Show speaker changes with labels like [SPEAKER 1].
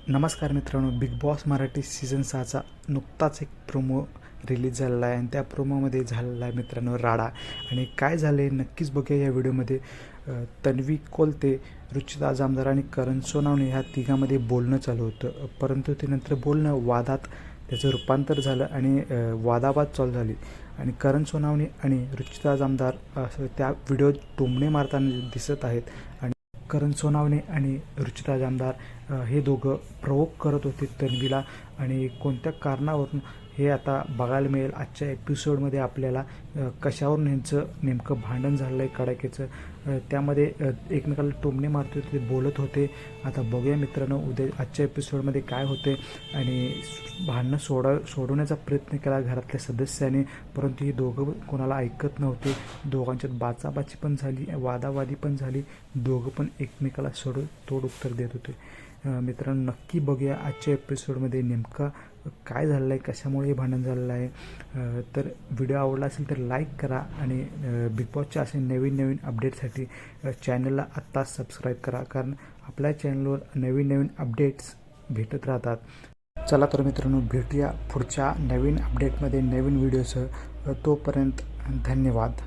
[SPEAKER 1] नमस्कार मित्रांनो, big boss Marathi season 6चा नुकताच एक प्रोमो रिलीज झालेला आहे आणि त्या प्रोमोमध्ये झालेला आहे मित्रांनो राडा. आणि काय झालं आहे नक्कीच बघूया या व्हिडिओमध्ये. तन्वी कोलते, रुचिता जामदार आणि करण सोनावणे ह्या तिघांमध्ये बोलणं चालू होतं, परंतु ते नंतर बोलणं वादात त्याचं रूपांतर झालं आणि वादावाद चालू झाली आणि करण सोनावणे आणि रुचिता जामदार असं त्या व्हिडिओत टोमणे मारताना दिसत आहेत. आणि करण सोनावणे आणि रुचिता जामदार हे दोघं प्रोवोक करत होते तन्वीला आणि कोणत्या कारणावरून हे आता बघायला मिळेल आजच्या एपिसोडमध्ये आपल्याला. कशावरून यांचं नेमकं भांडण झालं आहे कडाक्याचं, त्यामध्ये एकमेकाला टोमणे मारत होते, ते बोलत होते. आता बघूया मित्रांनो उद्या आजच्या एपिसोडमध्ये काय होते. आणि भांडणं सोडवण्याचा प्रयत्न केला घरातल्या सदस्याने, परंतु ही दोघं कोणाला ऐकत नव्हते. दोघांच्यात बाचाबाची पण झाली, वादावादी पण झाली, दोघं पण एकमेकाला तोड उत्तर देत होते. मित्रांनो नक्की बघूया आजच्या एपिसोडमध्ये नेमका काय झालेलं आहे, कशामुळे हे भांडण झालेलं आहे. तर व्हिडिओ आवडला असेल तर लाईक करा आणि बिग बॉसच्या असे नवीन अपडेटसाठी चॅनलला आत्ताच सबस्क्राईब करा, कारण आपल्या चॅनलवर नवीन अपडेट्स भेटत राहतात. चला तर मित्रांनो, भेटूया पुढच्या नवीन अपडेटमध्ये नवीन व्हिडिओसह. तोपर्यंत धन्यवाद.